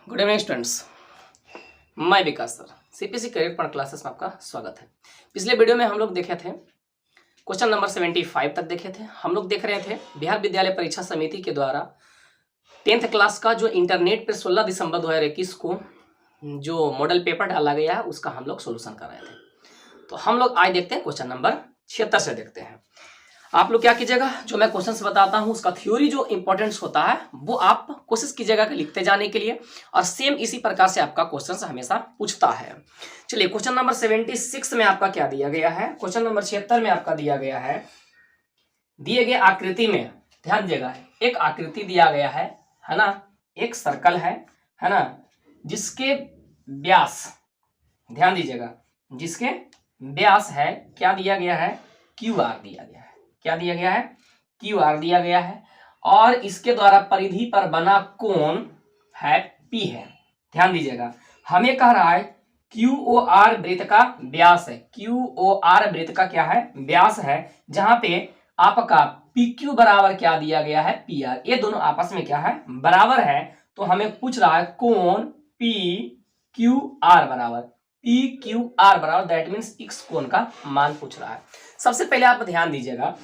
Good evening students, मैं Vikas sir CPSC career point classes में आपका स्वागत है। पिछले वीडियो में हम लोग देखे थे क्वेश्चन नंबर 75 तक देखे थे। हम लोग देख रहे थे बिहार विद्यालय परीक्षा समिति के द्वारा 10th क्लास का जो इंटरनेट पर 16 दिसंबर 2021 को जो मॉडल पेपर डाला गया है उसका हम लोग सोल्यूशन कर रहे थे। तो हम लोग आज देखते हैं क्वेश्चन नंबर 76 से देखते हैं। आप लोग क्या कीजिएगा, जो मैं क्वेश्चंस बताता हूं उसका थ्योरी जो इंपॉर्टेंस होता है वो आप कोशिश कीजिएगा कि लिखते जाने के लिए, और सेम इसी प्रकार से आपका क्वेश्चंस हमेशा पूछता है। चलिए क्वेश्चन नंबर 76 में आपका क्या दिया गया है, क्वेश्चन नंबर 76 में आपका दिया गया है, दिए गए आकृति में ध्यान दीजिएगा, एक आकृति दिया गया है ना, एक सर्कल है ना, जिसके व्यास ध्यान दीजिएगा, जिसके व्यास है क्या दिया गया है, क्यू आर दिया गया है। क्या दिया गया है, क्यू आर दिया गया है, और इसके द्वारा परिधि पर बना कोण है पी है। ध्यान दीजिएगा, हमें कह रहा है क्यू ओ आर वृत्त का व्यास है, क्यू ओ आर वृत्त का क्या है, व्यास है, जहां पे आपका पी क्यू बराबर क्या दिया गया है, पी आर। ये दोनों आपस में क्या है, बराबर है। तो हमें पूछ रहा है कोण पी क्यू आर बराबर, पी क्यू आर बराबर दैट मीन्स इस कोण का मान पूछ रहा है। सबसे पहले आप ध्यान दीजिएगा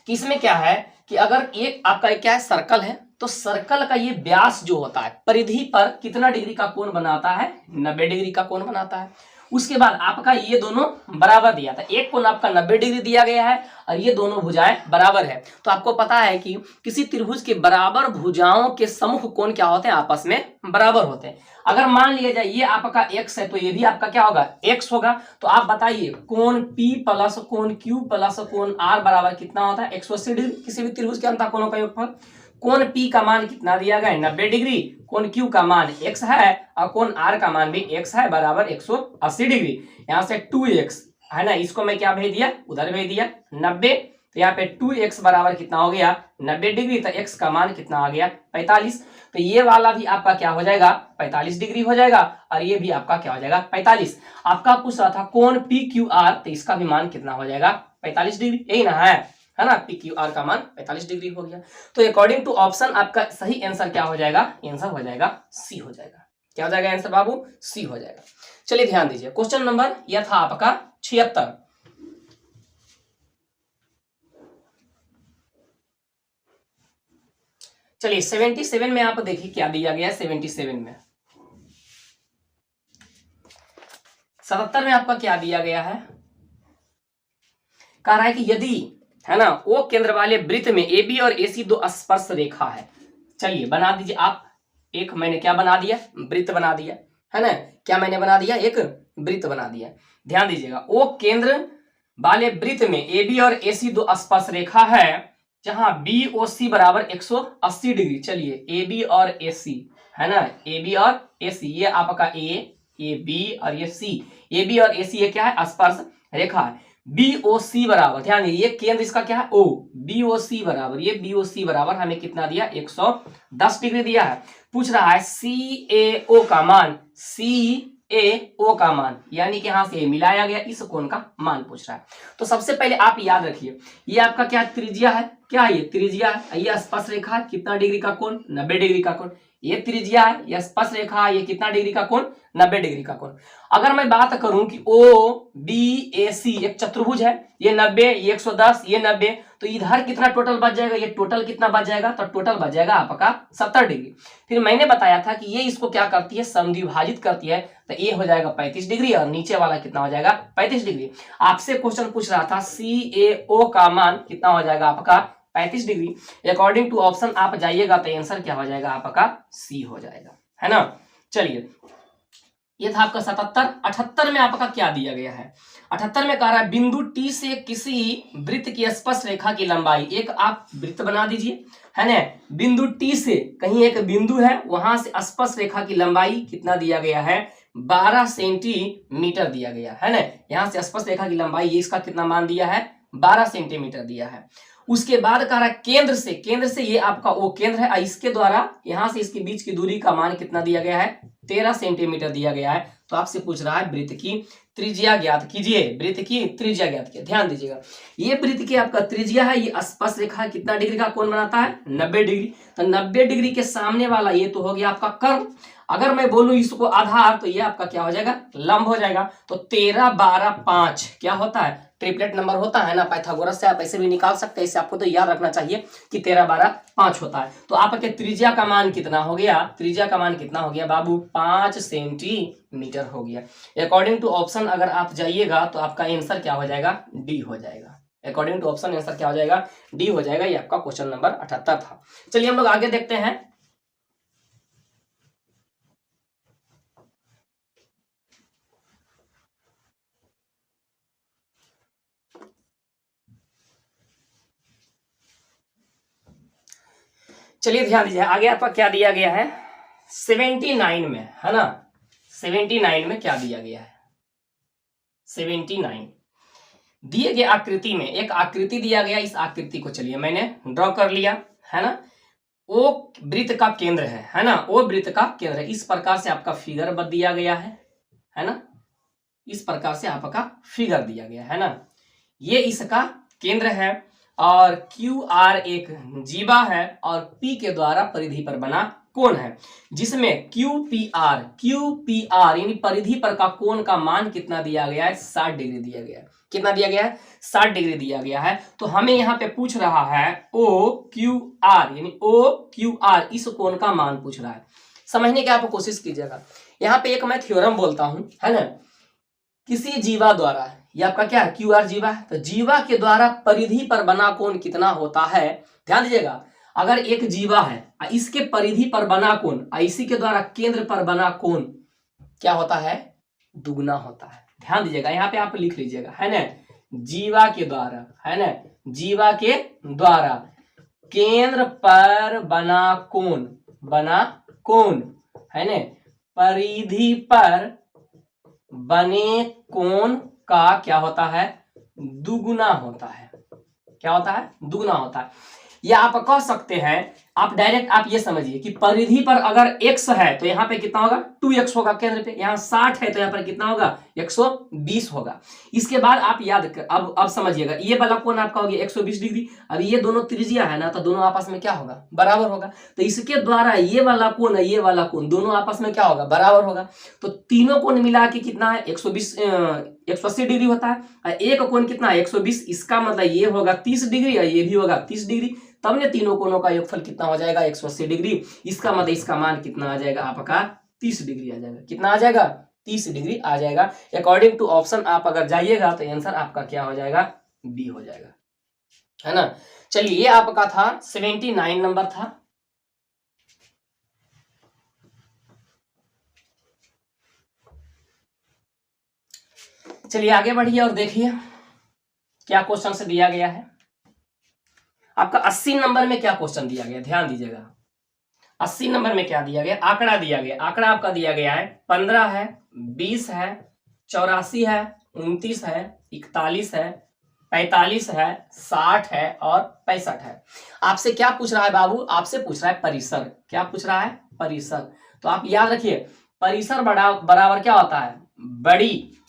कि इसमें क्या है कि अगर ये आपका क्या है, सर्कल है, तो सर्कल का ये व्यास जो होता है परिधि पर कितना डिग्री का कोण बनाता है, 90 डिग्री का कोण बनाता है। उसके बाद आपका ये दोनों बराबर दिया था, एक कोण आपका 90 डिग्री दिया गया है और ये दोनों भुजाएं बराबर है। तो आपको पता है कि किसी त्रिभुज के बराबर भुजाओं के समूह कोण क्या होते हैं, आपस में बराबर होते हैं। अगर मान लिया जाए ये आपका x है तो ये भी आपका क्या होगा, x होगा। तो आप बताइए कोण P प्लस कोण Q प्लस कोण R बराबर कितना होता है, 180 डिग्री। किसी भी त्रिभुज के अंतःकोणों का योगफल। कोण P का मान कितना दिया गया है, 90 डिग्री। कोण Q का मान x है और कोण R का मान भी x है, बराबर 180 डिग्री। यहाँ से 2x है ना, इसको मैं क्या भेज दिया, उधर भेज दिया 90। तो यहाँ पे 2x बराबर कितना हो गया, 90 डिग्री। तो x का मान कितना आ गया, 45। तो ये वाला भी आपका क्या हो जाएगा, 45 डिग्री हो जाएगा, और ये भी आपका क्या हो जाएगा, 45। आपका पूछ रहा था कोण पी क्यू आर, तो इसका भी मान कितना हो जाएगा, 45 डिग्री। यही ना है ना, पी क्यू आर का मान 45 डिग्री हो गया। तो अकॉर्डिंग टू ऑप्शन आपका सही आंसर क्या हो जाएगा, आंसर हो जाएगा सी हो जाएगा। क्या हो जाएगा आंसर बाबू, सी हो जाएगा। चलिए ध्यान दीजिए, क्वेश्चन नंबर यह था आपका 76। चलिए 77 में आप देखिए क्या दिया गया है। 77 में 77 में आपका क्या दिया गया है, कह रहा है कि यदि है ना ओ केंद्र वाले वृत्त में ए बी और ए सी दो स्पर्श रेखा है। चलिए बना दीजिए आप, एक मैंने क्या बना दिया, वृत्त बना दिया है ना, क्या मैंने बना दिया, एक वृत्त बना दिया। ध्यान दीजिएगा, ओ केंद्र वाले वृत्त में ए बी और ए सी दो स्पर्श रेखा है, जहां बी ओ सी बराबर 180 डिग्री। चलिए ए बी और ए सी है ना, ए बी और ए सी, ये आपका ए बी और ये सी, ए बी और ए सी ये क्या है, स्पर्श रेखा है। बी ओ सी बराबर, ध्यान दीजिए ये केंद्र इसका क्या है, ओ, बी ओ सी बराबर, ये बी ओ सी बराबर हमें कितना दिया, 110 डिग्री दिया है। पूछ रहा है सी ए ओ का मान, सी ए ओ का मान, यानी कि यहां से मिलाया गया इस कोण का मान पूछ रहा है। तो सबसे पहले आप याद रखिए, ये आपका क्या त्रिज्या है, क्या है ये त्रिज्या है, ये स्पर्श रेखा है, कितना डिग्री का कोण, 90 डिग्री का कोण। ये त्रिज्या है, ये स्पर्श रेखा है, ये कितना डिग्री का कोण, 90 डिग्री का कोण। अगर मैं बात करूं कि ओ बी ए सी एक चतुर्भुज है, ये 90, ये 110, ये 90, तो इधर कितना टोटल बच जाएगा, ये टोटल कितना बच जाएगा, तो टोटल बच जाएगा आपका 70 डिग्री। फिर मैंने बताया था कि ये इसको क्या करती है, समद्विभाजित करती है, तो ये हो जाएगा 35 डिग्री और नीचे वाला कितना हो जाएगा, 35 डिग्री। आपसे क्वेश्चन पूछ रहा था सी ए ओ का मान कितना हो जाएगा आपका, 35 डिग्री। अकॉर्डिंग टू ऑप्शन आप जाइएगा तो आंसर क्या हो जाएगा आपका, सी हो जाएगा, है ना। चलिए ये था आपका 77। 78 में आपका क्या दिया गया है, 78 में कह रहा है बिंदु टी से किसी वृत्त की स्पर्श रेखा की लंबाई, एक आप वृत्त बना दीजिए है ना, बिंदु टी से कहीं एक बिंदु है, वहां से स्पर्श रेखा की लंबाई कितना दिया गया है, 12 सेंटीमीटर दिया गया है ना। यहां से स्पर्श रेखा की लंबाई, ये इसका कितना मान दिया है, 12 सेंटीमीटर दिया है। उसके बाद कह रहा है केंद्र से ये आपका वो केंद्र है, इसके द्वारा यहां से इसके बीच की दूरी का मान कितना दिया गया है, 13 सेंटीमीटर दिया गया है। तो आपसे पूछ रहा है वृत्त की त्रिज्या ज्ञात कीजिए, वृत्त की त्रिज्या ज्ञात कीजिए। ध्यान दीजिएगा, ये वृत्त की आपका त्रिज्या है, ये स्पर्श रेखा कितना डिग्री का कोण बनाता है, 90 डिग्री। तो 90 डिग्री के सामने वाला ये तो हो गया आपका कर्व। अगर मैं बोलूं इसको आधार, तो ये आपका क्या हो जाएगा, लंब हो जाएगा। तो 13, 12, 5 क्या होता है, ट्रिपलेट नंबर होता है ना, पाइथागोरस से आप ऐसे भी निकाल सकते हैं। इसे आपको तो याद रखना चाहिए कि 13, 12, 5 होता है। तो आपके त्रिज्या का मान कितना हो गया, त्रिज्या का मान कितना हो गया बाबू, 5 सेंटीमीटर हो गया। अकॉर्डिंग टू ऑप्शन अगर आप जाइएगा तो आपका आंसर क्या हो जाएगा, डी हो जाएगा। अकॉर्डिंग टू ऑप्शन आंसर क्या हो जाएगा, डी हो जाएगा। ये आपका क्वेश्चन नंबर 78 था। चलिए हम लोग आगे देखते हैं। चलिए ध्यान दीजिए, आगे आपका क्या दिया गया है 79 में, है ना। 79 में क्या दिया गया है, 79 दिए गए आकृति में एक आकृति दिया गया। इस आकृति को चलिए मैंने ड्रॉ कर लिया, है ना। वो वृत्त का केंद्र है ना, वो वृत्त का केंद्र है। इस प्रकार से आपका फिगर दिया गया है ना। इस प्रकार से आपका फिगर दिया गया है ना। ये इसका केंद्र है और QR एक जीवा है और P के द्वारा परिधि पर बना कोण है, जिसमें QPR यानी परिधि पर का कोण का मान कितना दिया गया है, 60 डिग्री दिया गया है। कितना दिया गया है, 60 डिग्री दिया गया है। तो हमें यहाँ पे पूछ रहा है OQR यानी OQR इस कोण का मान पूछ रहा है। समझने की आप कोशिश कीजिएगा। यहाँ पे एक मैं थ्योरम बोलता हूं, है ना। किसी जीवा द्वारा, ये आपका क्या है, QR जीवा है। तो जीवा के द्वारा परिधि पर बना कोण कितना होता है, ध्यान दीजिएगा। अगर एक जीवा है, इसके परिधि पर बना कोण, इसी के द्वारा केंद्र पर बना कोण क्या होता है, दुगना होता है। ध्यान दीजिएगा, यहाँ पे आप लिख लीजिएगा, है ना। जीवा के द्वारा, है ना, जीवा के द्वारा केंद्र पर बना कोण है ना, परिधि पर बने कोण का क्या होता है, दुगुना होता है। क्या होता है, दुगुना होता है। या आप कह सकते हैं, आप डायरेक्ट आप ये समझिए कि परिधि पर अगर x है तो यहाँ पे कितना होगा, 2x होगा केंद्र पे। यहाँ 60 है तो यहाँ पर कितना होगा, 120 होगा। इसके बाद आप याद कर, अब समझिएगा, ये वाला कोण आपका हो गया 120 डिग्री। अब ये दोनों त्रिज्या है ना, तो दोनों आपस में क्या होगा, बराबर होगा। तो इसके द्वारा ये वाला कोण है, ये वाला कोण, दोनों आपस में क्या होगा, बराबर होगा। तो तीनों कोण मिला के कितना है, 180 डिग्री होता है। एक कोण कितना है, 120। इसका मतलब ये होगा 30 डिग्री और ये भी होगा 30 डिग्री। तब ने तीनों कोणों का योगफल कितना हो जाएगा, 180 डिग्री। इसका मतलब इसका मान कितना आ जाएगा आपका, 30 डिग्री आ जाएगा। कितना आ जाएगा, 30 डिग्री आ जाएगा। अकॉर्डिंग टू ऑप्शन आप अगर जाइएगा तो आंसर आपका क्या हो जाएगा, बी हो जाएगा, है ना। चलिए ये आपका था 79 नंबर था। चलिए आगे बढ़िए और देखिए क्या क्वेश्चन से दिया गया है। आपका 80 नंबर में क्या क्वेश्चन दिया गया, ध्यान दीजिएगा। 80 नंबर में क्या दिया गया, आंकड़ा दिया गया। आंकड़ा आपका दिया गया है 15 है, 20 है, 84 है, 29 है, 41 है, 45 है, 60 है और 65 है। आपसे क्या पूछ रहा है बाबू, आपसे पूछ रहा है परिसर। क्या पूछ रहा है, परिसर। तो आप याद रखिए, परिसर बराबर क्या होता है, बड़ी,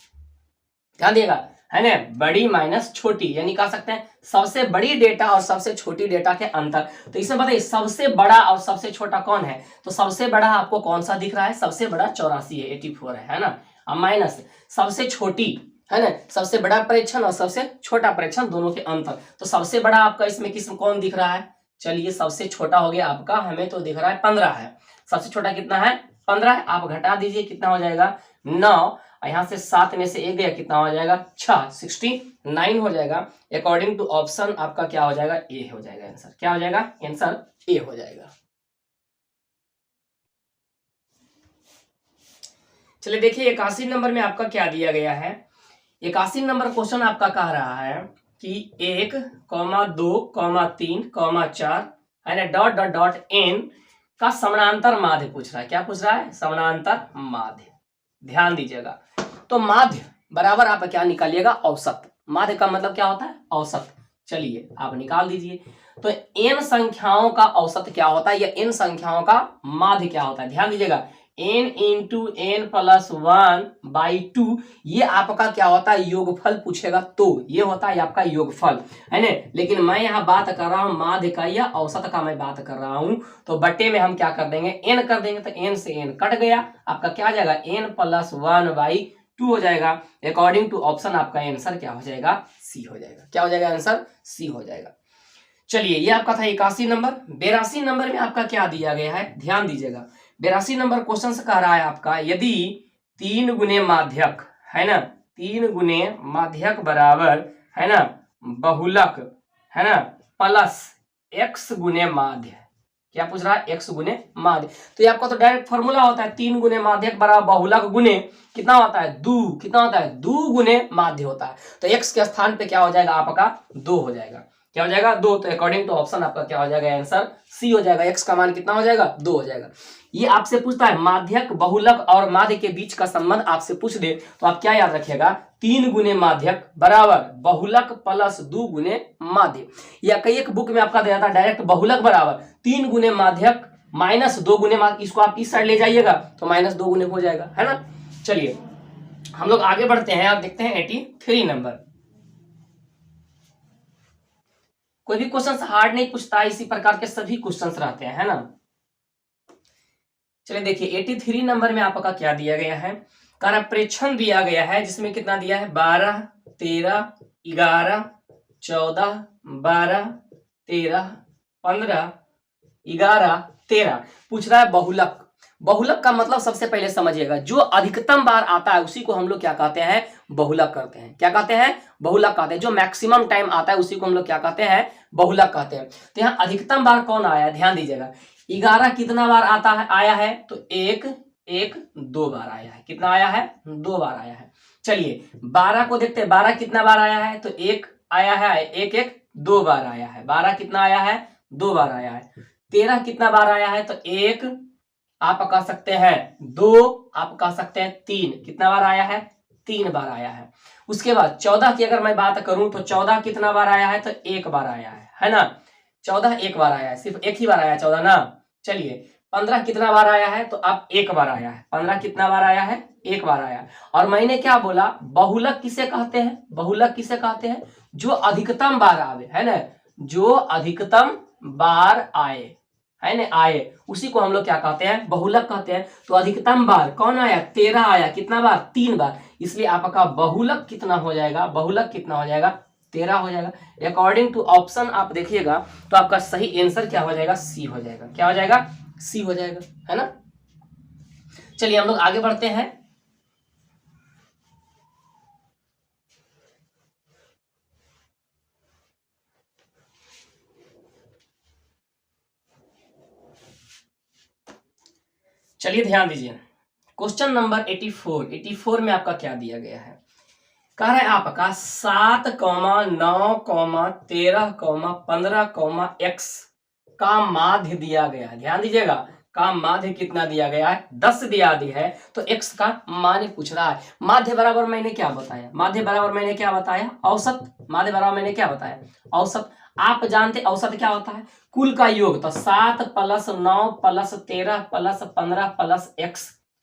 ध्यान दिएगा, है ना, बड़ी माइनस छोटी, यानी कह सकते हैं सबसे बड़ी डेटा और सबसे छोटी डेटा के अंतर। तो इसमें बताइए सबसे बड़ा और सबसे छोटा कौन है, तो सबसे बड़ा आपको कौन सा दिख रहा है, सबसे बड़ा 84 है, 84 है ना। अब माइनस सबसे छोटी, है ना, सबसे बड़ा प्रेक्षण और सबसे छोटा प्रेक्षण दोनों के अंतर। तो सबसे बड़ा आपका इसमें कौन दिख रहा है, चलिए सबसे छोटा हो गया आपका, हमें तो दिख रहा है 15 है। सबसे छोटा कितना है, 15 है। आप घटा दीजिए कितना हो जाएगा, 9। यहां से 7 में से 1 गया, कितना हो जाएगा, 6, 69 हो जाएगा। अकॉर्डिंग टू ऑप्शन आपका क्या हो जाएगा, ए हो जाएगा आंसर। क्या हो जाएगा, आंसर ए हो जाएगा। चलिए देखिए 81 नंबर में आपका क्या दिया गया है। 81 नंबर क्वेश्चन आपका कह रहा है कि 1, 2, 3, 4 है ना, डॉट डॉट डॉट एन का समानांतर माध्य पूछ रहा है। क्या पूछ रहा है, समानांतर माध्य। ध्यान दीजिएगा, तो माध्य बराबर आप क्या निकालिएगा, औसत। माध्य का मतलब क्या होता है, औसत। चलिए आप निकाल दीजिए। तो n संख्याओं का औसत क्या होता है, या n संख्याओं का माध्य क्या होता है। ध्यान दीजिएगा, n इंटू एन प्लस 1/2, ये आपका क्या होता है, योगफल पूछेगा तो ये होता है आपका योगफल, है ना। लेकिन मैं यहाँ बात कर रहा हूँ माध्य का या औसत का मैं बात कर रहा हूँ, तो बट्टे में हम क्या कर देंगे, n कर देंगे, तो n से n कट गया, आपका क्या आ जाएगा, n प्लस 1/2 हो जाएगा। अकॉर्डिंग टू ऑप्शन आपका आंसर क्या हो जाएगा, सी हो जाएगा। क्या हो जाएगा आंसर, सी हो जाएगा। चलिए ये आपका था 81 नंबर। 82 नंबर में आपका क्या दिया गया है, ध्यान दीजिएगा। 82 नंबर क्वेश्चन से कह रहा है आपका, यदि 3 गुने माध्यक, है ना, 3 गुने माध्यक बराबर, है ना, बहुलक, है ना, प्लस x गुने माध्य, क्या पूछ रहा है, x गुने माध्य। तो ये आपका तो डायरेक्ट फॉर्मूला होता है, 3 गुने माध्यक बराबर बहुलक गुने कितना होता है, 2, कितना होता है, 2 गुने माध्य होता है। तो x के स्थान पे क्या हो जाएगा आपका, 2 हो जाएगा। क्या हो जाएगा, 2। तो अकॉर्डिंग टू ऑप्शन आपका क्या हो जाएगा, आंसर सी हो जाएगा। x का मान कितना हो जाएगा, 2 हो जाएगा। ये आपसे पूछता है माध्यक, बहुलक और माध्य के बीच का संबंध आपसे पूछ दे, तो आप क्या याद रखिएगा, 3 गुने माध्यक बराबर बहुलक प्लस 2 गुने माध्य। या कई एक बुक में आपका दिया था डायरेक्ट बहुलक बराबर 3 गुने माध्यक माइनस 2 गुने माध्य, इसको आप इस साइड ले जाइएगा तो माइनस 2 गुने हो जाएगा, है ना। चलिए हम लोग आगे बढ़ते हैं, आप देखते हैं 83 नंबर। कोई भी क्वेश्चन हार्ड नहीं पूछता, इसी प्रकार के सभी क्वेश्चंस रहते हैं, है ना। चलिए देखिए 83 नंबर में आपका क्या दिया गया है, कारण प्रेक्षण दिया गया है, जिसमें कितना दिया है, 12, 13, 11, 14, 12, 13, 15, 11, 13 पूछ रहा है बहुलक। बहुलक का मतलब सबसे पहले समझिएगा, जो अधिकतम बार आता है उसी को हम लोग क्या कहते हैं, बहुलक कहते हैं। क्या कहते हैं, बहुलक कहते हैं। जो मैक्सिमम टाइम आता है उसी को हम लोग क्या कहते हैं, बहुलक कहते हैं। तो यहाँ अधिकतम बार कौन आया है, ध्यान दीजिएगा। 11 कितना बार आता है, आया है, तो 2 बार आया है। कितना आया है, 2 बार आया है। चलिए 12 को देखते हैं, 12 कितना बार आया है, तो 1 आया है, 2 बार आया है। 12 कितना आया है, 2 बार आया है। 13 कितना बार आया है, तो 1 आप कह सकते हैं, 2 आप कह सकते हैं, 3 कितना बार आया है, 3 बार आया है। उसके बाद 14 की अगर मैं बात करूं तो 14 कितना बार आया है, तो 1 बार आया है ना। 14 1 बार आया है, सिर्फ एक ही बार आया 14 ना। चलिए 15 कितना बार आया है, तो आप 1 बार आया है। 15 कितना बार आया है, 1 बार आया है। और मैंने क्या बोला, बहुलक किसे कहते हैं, बहुलक किसे कहते हैं, जो अधिकतम बार आवे, है ना, जो अधिकतम बार आए, है ना, आए, उसी को हम लोग क्या कहते हैं, बहुलक कहते हैं। तो अधिकतम बार कौन आया, 13 आया। कितना बार, 3 बार। इसलिए आपका बहुलक कितना हो जाएगा, बहुलक कितना हो जाएगा, 13 हो जाएगा। अकॉर्डिंग टू ऑप्शन आप देखिएगा तो आपका सही आंसर क्या हो जाएगा, सी हो जाएगा। क्या हो जाएगा, सी हो जाएगा, है ना। चलिए हम लोग आगे बढ़ते हैं। चलिए ध्यान दीजिए, क्वेश्चन नंबर 84 में आपका क्या दिया गया है, कह रहा है आपका 7, 9, 13, 15, x का माध्य दिया गया है। ध्यान दीजिएगा, का माध्य कितना दिया गया है, 10 दिया है। तो x का मान पूछ रहा है। माध्य बराबर मैंने क्या बताया, माध्य बराबर मैंने क्या बताया, औसत। माध्य बराबर मैंने क्या बताया, औसत। आप जानते औसत क्या होता है, कुल का योग। तो 7 + 9 + 13 + 15 + x,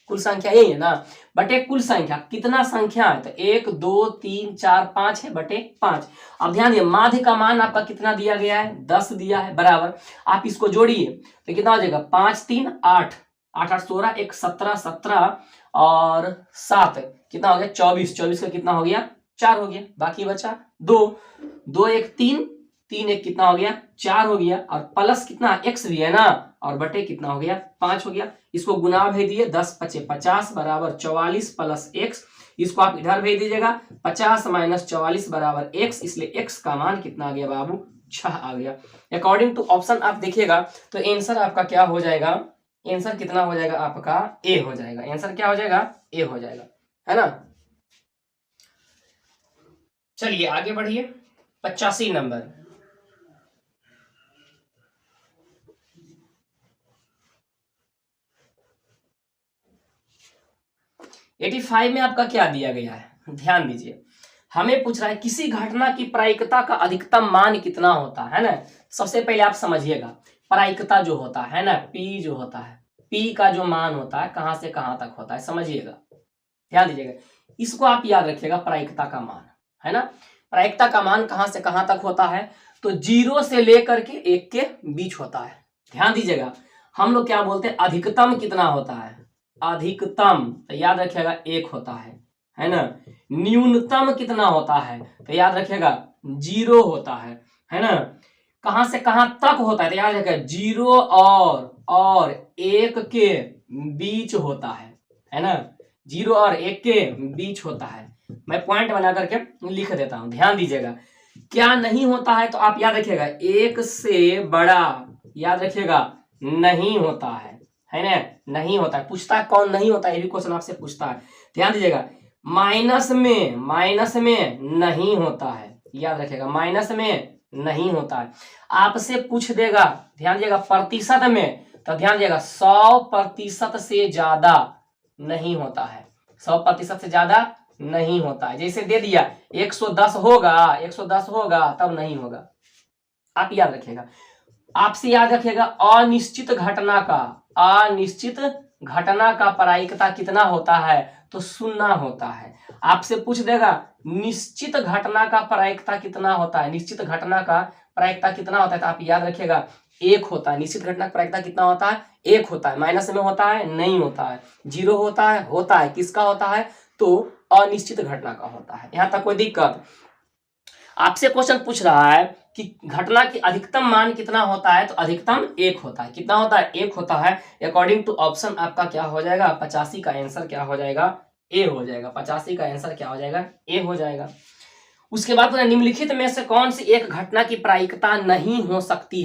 कुल संख्या यही है ना, बटे कुल संख्या। कितना संख्या है, तो 1 2 3 4 5 है, बटे 5। अब ध्यान दिए, माध्य का मान आपका कितना दिया गया है, 10 दिया है, बराबर। आप इसको जोड़िए तो कितना हो जाएगा, 5 3 8, 8 8 16, 1 17 17 और 7 कितना हो गया, 24। 24 का कितना हो गया, 4 हो गया। बाकी बचा 2, 2 1 3, 3 1 कितना हो गया, 4 हो गया। और प्लस कितना, x भी है ना, और बटे कितना हो गया, 5 हो गया। इसको गुना भेज दिए, 10 5 50 बराबर 44 + x। इसको आप इधर भेज दीजिएगा, 50 - 44 बराबर x। इसलिए x का मान कितना आ गया बाबू, 6 आ गया। अकॉर्डिंग टू ऑप्शन आप देखिएगा तो आंसर आपका क्या हो जाएगा, आंसर कितना हो जाएगा आपका, ए हो जाएगा। आंसर क्या हो जाएगा, ए हो जाएगा, है ना। चलिए आगे बढ़िए, 85 नंबर। एटी 85 में आपका क्या दिया गया है, ध्यान दीजिए। हमें पूछ रहा है किसी घटना की प्रायिकता का अधिकतम मान कितना होता है ना। सबसे पहले आप समझिएगा, प्रायिकता जो होता है ना, P जो होता है, P का जो मान होता है कहां से कहां तक होता है, समझिएगा, ध्यान दीजिएगा। इसको आप याद रखिएगा, प्रायिकता का मान है ना। प्रायिकता का मान कहां से कहां तक होता है, तो 0 से लेकर के 1 के बीच होता है। ध्यान दीजिएगा, हम लोग क्या बोलते हैं, अधिकतम कितना होता है, अधिकतम तो याद रखिएगा 1 होता है ना। न्यूनतम कितना होता है, तो याद रखिएगा 0 होता है ना। कहां से कहां तक होता है, तो याद रखिएगा 0 और 1 के बीच होता है ना। 0 और 1 के बीच होता है। मैं पॉइंट बना करके लिख देता हूं, ध्यान दीजिएगा। क्या नहीं होता है, तो आप याद रखिएगा 1 से बड़ा, याद रखिएगा नहीं होता है ना, नहीं होता है। पूछता है कौन नहीं होता है, ये भी क्वेश्चन आपसे पूछता है, ध्यान दीजिएगा। माइनस में नहीं होता है, याद रखिएगा माइनस में नहीं होता है। आपसे पूछ देगा, ध्यान दीजिएगा, प्रतिशत में, तो ध्यान दीजिएगा 100% से ज्यादा नहीं होता है, 100% से ज्यादा नहीं होता है। जैसे दे दिया 110 होगा, 110 होगा तब नहीं होगा, आप याद रखिएगा। आपसे याद रखिएगा अनिश्चित घटना का प्रायिकता कितना होता है, तो 0 होता है। आपसे पूछ देगा निश्चित घटना का प्रायिकता कितना होता है, निश्चित घटना का प्रायिकता कितना होता है, तो आप याद रखिएगा 1 होता है। निश्चित घटना का प्रायिकता कितना होता है, 1 होता है। माइनस में होता है, नहीं होता है। 0 होता है, किसका होता है, तो अनिश्चित घटना का होता है। यहां तक कोई दिक्कत? आपसे क्वेश्चन पूछ रहा है कि घटना की अधिकतम मान कितना होता है, तो अधिकतम 1 होता है। कितना होता है, 1 होता है। अकॉर्डिंग टू ऑप्शन आपका क्या हो जाएगा, 85 का आंसर क्या हो जाएगा, ए हो जाएगा। 85 का आंसर क्या हो जाएगा, ए हो जाएगा। उसके बाद निम्नलिखित में से कौन सी एक घटना की प्रायिकता नहीं हो सकती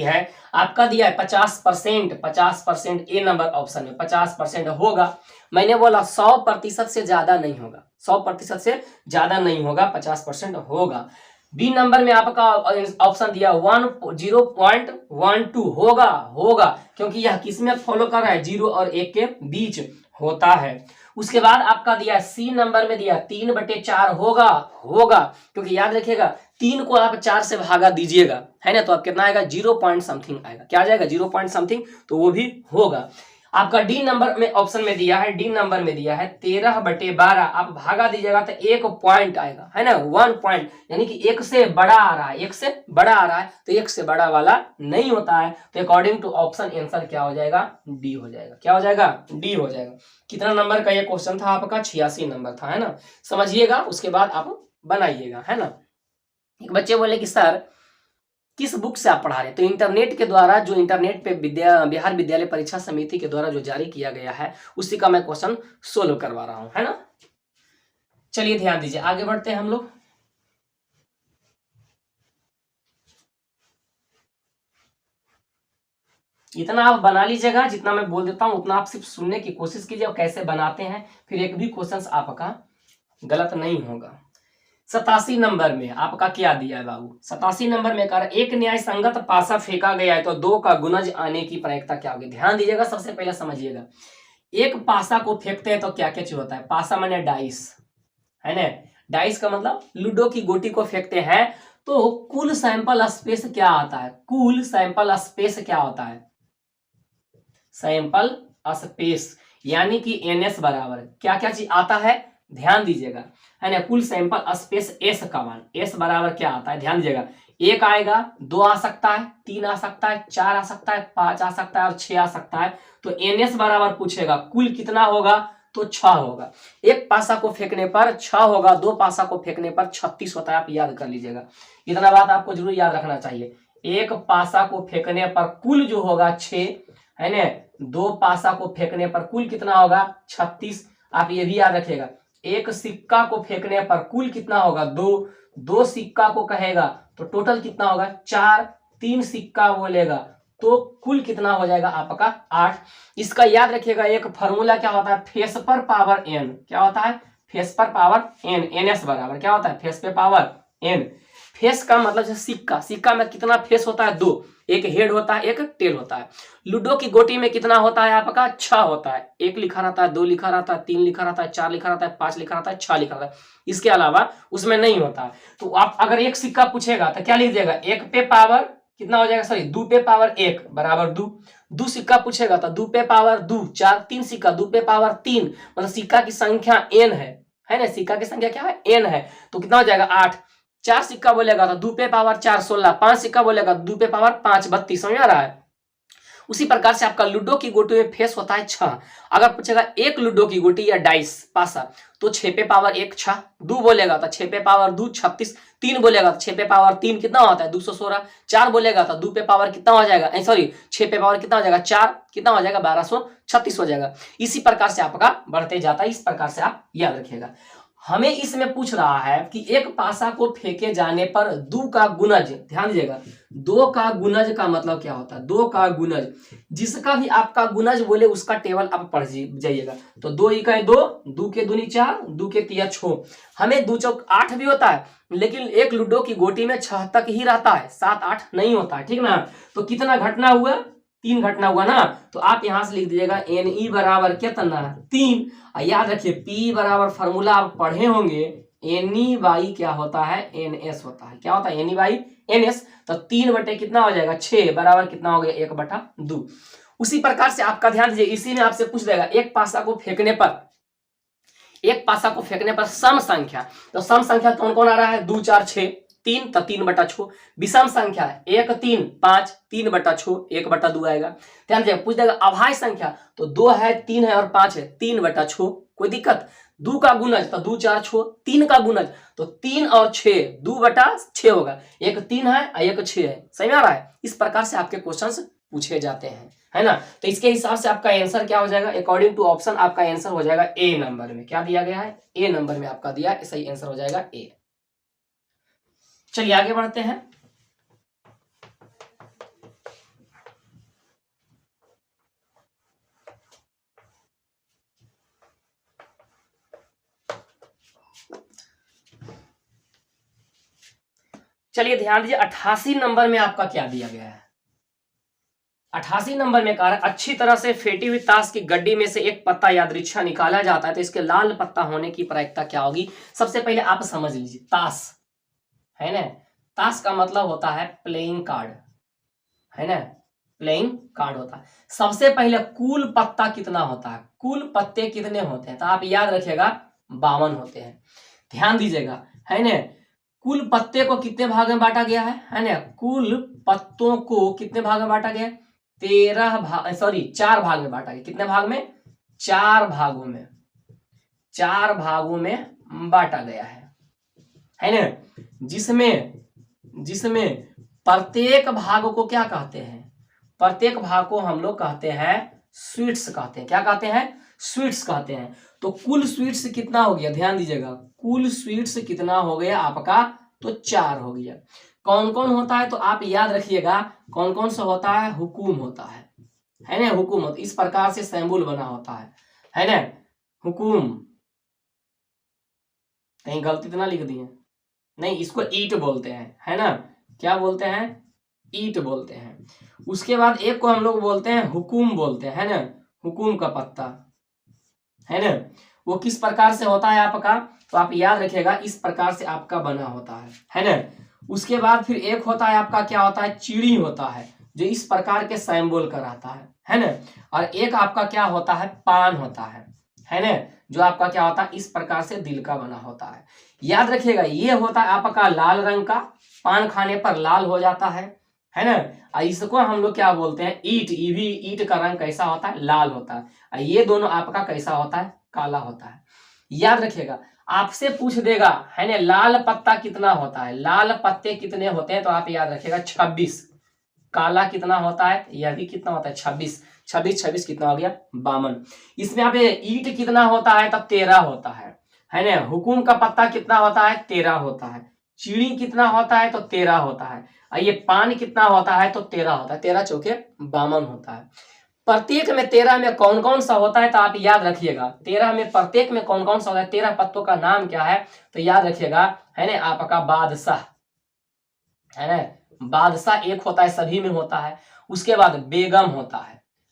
है, आपका दिया है 50%, ए नंबर ऑप्शन में 50% होगा। मैंने बोला 100% से ज्यादा नहीं होगा, 100% से ज्यादा नहीं होगा, 50% होगा। बी नंबर में आपका ऑप्शन दिया 0.12 होगा, क्योंकि यह किसमें फॉलो कर रहा है, 0 और 1 के बीच होता है। उसके बाद आपका दिया सी नंबर में दिया 3/4 होगा, क्योंकि याद रखिएगा 3 को आप 4 से भागा दीजिएगा, है ना, तो आप कितना आएगा, 0 पॉइंट समथिंग आएगा। क्या आ जाएगा, 0 पॉइंट समथिंग, तो वो भी होगा। आपका डी नंबर में ऑप्शन में दिया है, 13/12, आप भागा दीजिएगा तो 1 पॉइंट आएगा, है ना, 1 पॉइंट, यानी कि 1 से बड़ा आ रहा है, 1 से बड़ा आ रहा है, तो 1 से बड़ा वाला नहीं होता है। तो अकॉर्डिंग टू ऑप्शन आंसर क्या हो जाएगा, डी हो जाएगा। क्या हो जाएगा, डी हो जाएगा। कितना नंबर का ये क्वेश्चन था आपका, 86 नंबर था, है ना। समझिएगा, उसके बाद आप बनाइएगा, है ना। एक बच्चे बोले कि सर किस बुक से आप पढ़ा रहे, तो इंटरनेट के द्वारा, जो इंटरनेट पे बिहार विद्यालय परीक्षा समिति के द्वारा जो जारी किया गया है, उसी का मैं क्वेश्चन सोल्व करवा रहा हूं, है ना। चलिए ध्यान दीजिए, आगे बढ़ते हैं हम लोग। इतना आप बना लीजिएगा, जितना मैं बोल देता हूं उतना आप सिर्फ सुनने की कोशिश कीजिए और कैसे बनाते हैं, फिर एक भी क्वेश्चन आपका गलत नहीं होगा। 87 नंबर में आपका क्या दिया है बाबू, 87 नंबर में कर एक न्याय संगत पासा फेंका गया है तो 2 का गुणज आने की प्रायिकता क्या होगी। ध्यान दीजिएगा, सबसे पहले समझिएगा, एक पासा को फेंकते हैं तो क्या क्या चीज होता है, पासा माने डाइस, है ना। डाइस का मतलब लूडो की गोटी को फेंकते हैं तो कुल सैंपल स्पेस क्या आता है, कुल सैंपल स्पेस क्या होता है, सैंपल स्पेस, यानी कि NS बराबर क्या क्या चीज आता है, ध्यान दीजिएगा, है ना। कुल सैंपल स्पेस S का मान, S बराबर क्या आता है, ध्यान दीजिएगा, 1 आएगा, 2 आ सकता है, 3 आ सकता है, 4 आ सकता है, 5 आ सकता है और 6 आ सकता है। तो NS बराबर पूछेगा कुल कितना होगा, तो 6 होगा। एक पासा को फेंकने पर 6 होगा, 2 पासा को फेंकने पर 36 होता है, आप याद कर लीजिएगा। इतना बात आपको जरूर याद रखना चाहिए। एक पासा को फेंकने पर कुल जो होगा 6, है ना, 2 पासा को फेंकने पर कुल कितना होगा, 36। आप ये भी याद रखिएगा, एक सिक्का को फेंकने पर कुल कितना होगा, 2 सिक्का को कहेगा तो टोटल कितना होगा, 4, 3 सिक्का बोलेगा तो कुल कितना हो जाएगा आपका 8। इसका याद रखिएगा, एक फॉर्मूला क्या होता है, फेस पर पावर n, क्या होता है, फेस पर पावर n, NS बराबर क्या होता है, फेस पे पावर n। फेस का मतलब है सिक्का, सिक्का में कितना फेस होता है, 2, एक हेड होता है, एक टेल होता है। लूडो की गोटी में कितना होता है आपका, 6 होता है, 1 लिखा रहता है, 2 लिखा रहता है, 3 लिखा रहता है, 4 लिखा रहता है, 5 लिखा रहता है, 6 लिखा रहता है, इसके अलावा उसमें नहीं होता है। तो आप अगर एक सिक्का पूछेगा तो क्या लिख देगा, 1 पे पावर कितना हो जाएगा, सॉरी 2 पे पावर 1 बराबर 2, 2 सिक्का पूछेगा तो 2 पे पावर 2 4, 3 सिक्का 2 पे पावर 3, मतलब सिक्का की संख्या n है ना, सिक्का की संख्या क्या है, n है, तो कितना हो जाएगा 8, 4 सिक्का बोलेगा तो 2 पे पावर 4 16, 5 सिक्का बोलेगा 2 पे पावर 5 32, समझ आ रहा है। उसी प्रकार से आपका लूडो की गोटी में फेस होता है 6, अगर पूछेगा एक लूडो की गोटी या डाइस पासा तो 6 पे पावर 1 6, 2 बोलेगा तो 6 पे पावर 2 36, 3 बोलेगा तो 6 पे पावर 3 कितना होता है 216, 4 बोलेगा तो 2 पे पावर कितना हो जाएगा, सॉरी 6 पे पावर कितना हो जाएगा 4, कितना हो जाएगा 1236 हो जाएगा। इसी प्रकार से आपका बढ़ते जाता है, इस प्रकार से आप याद रखिएगा। हमें इसमें पूछ रहा है कि एक पासा को फेंके जाने पर 2 का गुणज, ध्यान दीजिएगा 2 का गुणज का मतलब क्या होता है, 2 का गुणज, जिसका भी आपका गुणज बोले उसका टेबल आप पढ़ जाइएगा। तो 2 इकाई 2, 2 के दूनी 4, 2 के तिया 6, हमें 2 चौक 8 भी होता है, लेकिन एक लूडो की गोटी में 6 तक ही रहता है, 7 8 नहीं होता है, ठीक ना। तो कितना घटना हुआ, 3 घटना हुआ ना, तो आप यहां से लिख दीजिएगा Ne बराबर कितना 3। याद रखिए P बराबर फॉर्मूला आप पढ़े होंगे, Ne बाई क्या होता है NS होता है, क्या होता है Ne बाई NS, तो 3 बटे कितना हो जाएगा 6 बराबर कितना हो गया 1/2। उसी प्रकार से आपका ध्यान दीजिए, इसी में आपसे पूछ देगा एक पासा को फेंकने पर, एक पासा को फेंकने पर सम संख्या, तो सम संख्या कौन कौन आ रहा है 2 4 6 3, तो 3/6, विषम संख्या 1 3 5, 3/6 1/2 आएगा। ध्यान दीजिए पूछ देगा अभाज्य संख्या, तो 2 है 3 है और 5 है 3/6, कोई दिक्कत। 2 का गुणज तो 2 4 6, 3 का गुणज तो 3 और 6 2/6 होगा, एक 3 है और एक 6 है, सही में आ रहा है। इस प्रकार से आपके क्वेश्चंस पूछे जाते हैं, है ना। तो इसके हिसाब से आपका आंसर क्या हो जाएगा, अकॉर्डिंग टू ऑप्शन आपका आंसर हो जाएगा ए नंबर में, क्या दिया गया है ए नंबर में आपका दिया, सही आंसर हो जाएगा ए। चलिए आगे बढ़ते हैं। चलिए ध्यान दीजिए 88 नंबर में आपका क्या दिया गया है। 88 नंबर में कहा है अच्छी तरह से फेटी हुई ताश की गड्डी में से एक पत्ता यादृच्छा निकाला जाता है तो इसके लाल पत्ता होने की प्रायिकता क्या होगी। सबसे पहले आप समझ लीजिए ताश है ना, ताश का मतलब होता है प्लेइंग कार्ड, है ना, प्लेइंग कार्ड होता है। सबसे पहले कुल पत्ता कितना होता है, कुल पत्ते कितने होते हैं, तो आप याद रखिएगा 52 होते हैं। ध्यान दीजिएगा, है ना, कुल पत्ते को कितने भाग में बांटा गया है ना, कुल पत्तों को कितने भाग में बांटा गया, 4 भाग में बांटा गया। कितने भाग में, 4 भागों में, 4 भागों में बांटा गया है ना, जिसमें प्रत्येक भाग को क्या कहते हैं, प्रत्येक भाग को हम लोग कहते हैं स्वीट्स कहते हैं, क्या कहते हैं स्वीट्स कहते हैं। तो कुल स्वीट्स कितना हो गया, ध्यान दीजिएगा कुल स्वीट्स कितना हो गया आपका, तो 4 हो गया। कौन कौन होता है, तो आप याद रखिएगा कौन कौन सा होता है, हुकुम होता है ना, हुकुम होता, इस प्रकार से सैम्बुल बना होता है ना, हुकुम, कहीं गलती तो ना लिख दी है, नहीं इसको ईट बोलते हैं, है ना, क्या बोलते हैं ईट बोलते हैं। उसके बाद एक को हम लोग बोलते हैं हुकुम बोलते हैं, है ना, हुकुम का पत्ता, है ना, वो किस प्रकार से होता है आपका, तो आप याद रखिएगा इस प्रकार से आपका बना होता है ना। उसके बाद फिर एक होता है आपका क्या होता है, चिड़ी होता है जो इस प्रकार के सैम्बल का रहता है ना। और एक आपका क्या होता है, पान होता है ना, जो आपका क्या होता है इस प्रकार से दिल का बना होता है। याद रखिएगा ये होता है आपका लाल रंग का, पान खाने पर लाल हो जाता है ना। और इसको हम लोग क्या बोलते हैं, ईट, ईट का रंग कैसा होता है, लाल होता है। और ये दोनों आपका कैसा होता है, काला होता है। याद रखिएगा आपसे पूछ देगा, है ना, लाल पत्ता कितना होता है, लाल पत्ते कितने होते हैं, तो आप याद रखिएगा 26। काला कितना होता है, यह भी कितना होता है 26, 26 कितना हो गया 52। इसमें आप ईट कितना होता है, तब 13 होता है ना। हुकुम का पत्ता कितना होता है, 13 होता है। चिड़ी कितना होता है, तो 13 होता है। और ये पान कितना होता है, तो 13 होता है, 13 चौके 52 होता है। प्रत्येक में 13 में कौन कौन सा होता है, तो आप याद रखिएगा 13 में प्रत्येक में कौन कौन सा होता है, 13 पत्तों का नाम क्या है, तो याद रखिएगा, है ना, आपका बादशाह, है ना, बादशाह एक होता है, सभी में होता है। उसके बाद बेगम होता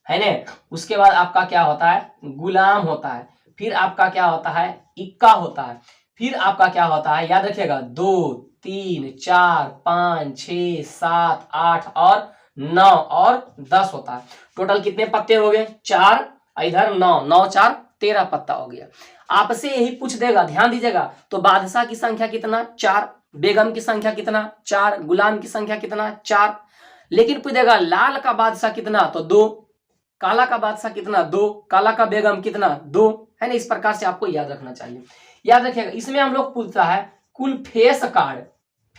है ना। उसके बाद आपका क्या होता है, गुलाम होता है। फिर आपका क्या होता है, इक्का होता है। फिर आपका क्या होता है, याद रखिएगा 2 3 4 5 6 7 8 और 9 और 10 होता है। टोटल कितने पत्ते हो गए? 4, इधर 9, 9 4 13 पत्ता हो गया। आपसे यही पूछ देगा, ध्यान दीजिएगा। तो बादशाह की संख्या कितना? 4। बेगम की संख्या कितना? 4। गुलाम की संख्या कितना? 4। लेकिन पूछ देगा लाल का बादशाह कितना? तो 2। काला का बादशाह कितना? 2। काला का बेगम कितना? 2। है ना, इस प्रकार से आपको याद रखना चाहिए। याद रखिएगा, इसमें हम लोग पूछता है कुल फेस कार्ड,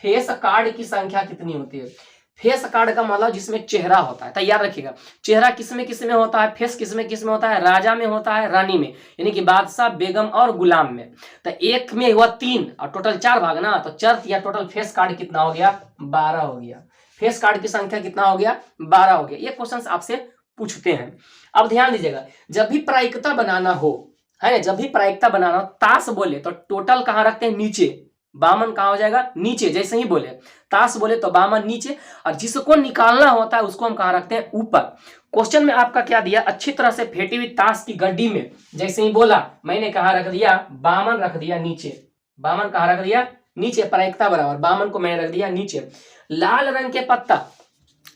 फेस कार्ड की संख्या कितनी होती है। फेस कार्ड का मतलब जिसमें चेहरा होता है। तैयार रखिएगा, चेहरा किसमें किसमें होता है, फेस किसमें किसमें होता है? राजा में होता है, रानी में, यानी कि बादशाह, बेगम और गुलाम में। तो एक में हुआ 3 और टोटल 4 भाग ना, तो चर्त या टोटल फेस कार्ड कितना हो गया? 12 हो गया। फेस कार्ड की संख्या कितना हो गया? 12 हो गया। ये क्वेश्चन आपसे पूछते हैं। अब ध्यान दीजिएगा, जब भी प्रायिकता बनाना हो, है ना, जब भी प्रायिकता बनाना हो, ताश बोले तो टोटल कहाँ रखते हैं? नीचे। बामन कहाँ हो जाएगा? नीचे। जैसे ही बोले ताश बोले तो बामन नीचे, और जिसको निकालना होता है उसको हम कहाँ रखते हैं? ऊपर। क्वेश्चन में आपका क्या दिया? अच्छी तरह से फेंटी हुई ताश की गड्डी में, जैसे ही बोला मैंने कहाँ रख दिया? बामन रख दिया नीचे। बामन कहाँ रख दिया? नीचे। प्रायिकता बराबर बामन को मैंने रख दिया नीचे। लाल रंग के पत्ता,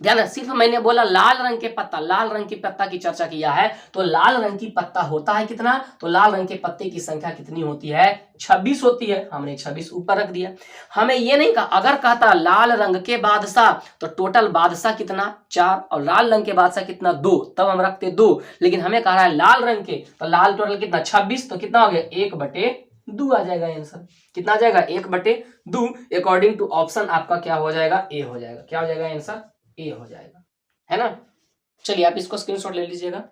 ध्यान, सिर्फ मैंने बोला लाल रंग के पत्ता, लाल रंग की पत्ता की चर्चा किया है, तो लाल रंग की पत्ता होता है कितना? तो लाल रंग के पत्ते की संख्या कितनी होती है? 26 होती है। हमने 26 ऊपर रख दिया। हमें ये नहीं कहा, अगर कहता लाल रंग के बादशाह तो टोटल बादशाह कितना? 4, और लाल रंग के बादशाह कितना? 2, तब हम रखते 2। लेकिन हमें कह रहा है लाल रंग के, तो लाल टोटल कितना? 26, तो कितना हो गया? 1/2 आ जाएगा आंसर। कितना आ जाएगा? 1/2। अकॉर्डिंग टू ऑप्शन आपका क्या हो जाएगा? ए हो जाएगा। क्या हो जाएगा आंसर? ए हो जाएगा, है ना। चलिए आप इसको स्क्रीनशॉट ले लीजिएगा।